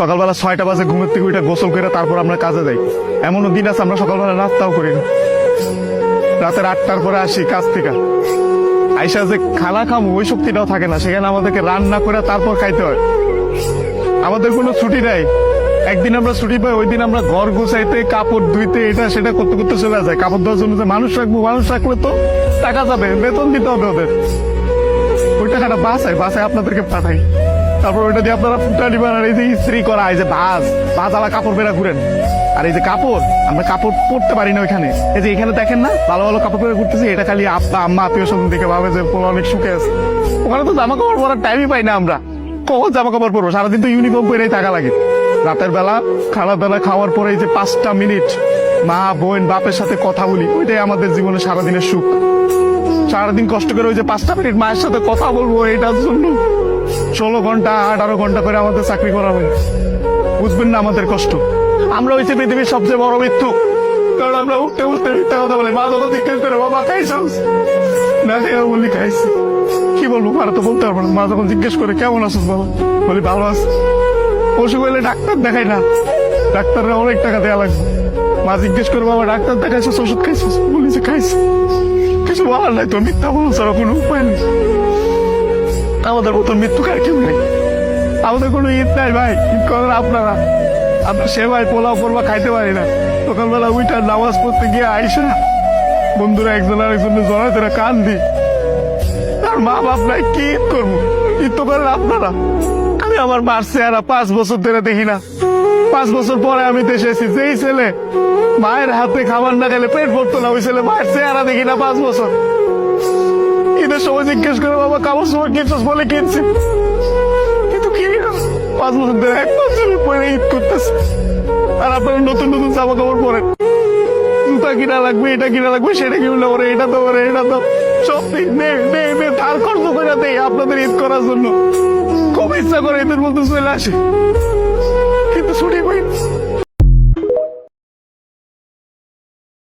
সকালবেলা 6টা বাজে ঘুমের থেকে উঠে গোসল করে তারপর আমরা কাজে যাই। এমনও দিন আছে আমরা সকালবেলা নাস্তাও করি না। রাতের 8টার পরে আসি কাজ থেকে, আইসা যে খানা খামো ওই শক্তিটাও থাকে না, সেখানে আমাদেরকে রান্না করে তারপর খাইতে হয়। আমাদের কোনো ছুটি নাই। একদিন আমরা ছুটি পাই, ওই দিন আমরা ঘর গুছাইতে, কাপড় ধুইতে, এটা সেটা করতে করতে চলে যায়। কাপড় ধোয়ার জন্য যে মানুষ রাখবো, মানুষ রাখলে তো টাকা যাবে, বেতন দিতে হবে ওদের। ওই টাকাটা বাসায় আপনাদেরকে পাঠাই, তারপর ওইটা দিয়ে আপনারা ফুটানি বানান। এই যে ইস্ত্রি করা, এই যে ভাজ আলা কাপড় বেড়া ঘুরেন। আর এই যে কাপড়, আমরা কাপড় পরতে পারি না ওইখানে। এই যে এখানে দেখেন না ভালো ভালো কাপড় পরে ঘুরতেছি, এটা খালি আব্বা আম্মা আত্মীয় স্বজন দেখে ভাবে যে পোলা অনেক সুখে আছে। ওখানে তো জামা কাপড় পরার টাইমই পাই না আমরা। কখন জামা কাপড় পরবো? সারাদিন তো ইউনিফর্ম পরেই থাকা লাগে। রাতের বেলা বেলা খাওয়ার পরে এই যে 5টা মিনিট মা বোন বাপের সাথে কথা বলি, ওইটাই আমাদের জীবনে সারাদিনের সুখ। সারাদিন কষ্ট করে ওই যে 5টা মিনিট মায়ের সাথে কথা বলবো, এটার জন্য 16 ঘন্টা 18 ঘন্টা করে আমাদের চাকরি করা হয়। বুঝবেন না আমাদের কষ্ট। আমরা হয়েছে পৃথিবীর সবচেয়ে বড় মৃত্যু, কারণ আমরা উঠতে উঠতে মিথ্যা কথা বলি। মা যখন জিজ্ঞেস করে বাবা খাইছস না, বলি খাইছি। কি বলবো, মারা তো বলতে পারবো না। মা যখন জিজ্ঞেস করে কেমন আছিস বাবা, বলি ভালো আছি। অসুখ হইলে ডাক্তার দেখাই না, ডাক্তাররা অনেক টাকা দেওয়া লাগবে। মা জিজ্ঞেস করে বাবা ডাক্তার দেখাইছিস, ওষুধ খাইছিস, বলি যে খাইছি। কিছু বলার নাই তো, মিথ্যা বলো ছাড়া কোনো উপায় নেই। আমাদের মতন মৃত্যুকার কেউ নেই। আমাদের কোনো ঈদ নাই ভাই, ঈদ করেন আপনারা। আমরা সেবাই পোলাও করবা খাইতে পারি না। সকালবেলা উইটার নামাজ পড়তে গিয়ে আইসা বন্ধুরা একজন আরেকজনের জড়ায় তোরা কান দি। আর মা বাপ নাই, কি ঈদ করবো? ঈদ তো করেন আপনারা। আমি আমার মার চেহারা 5 বছর ধরে দেখি না। 5 বছর পরে আমি দেশে এসেছি। যেই ছেলে মায়ের হাতে খাবার না খেলে পেট ভরতো না, ওই ছেলে মায়ের চেহারা দেখি না 5 বছর। ঈদের সময় জিজ্ঞেস করে বাবা কাপড় সময় কিনছিস, বলে কিনছি, কিন্তু কিনি না। 5 বছর ধরে 1 বছরের পরে ঈদ করতেছে। আর আপনারা নতুন নতুন জামা কাপড় পরেন, জুতা কিনা লাগবে, এটা কিনা লাগবে, সেটা কিনলে ওরে এটা তো ওরে এটা তো সব ধার খরচ করে দেয় আপনাদের ঈদ করার জন্য। খুব ইচ্ছা করে ঈদের মধ্যে চলে আসে, কিন্তু ছুটি পাই না।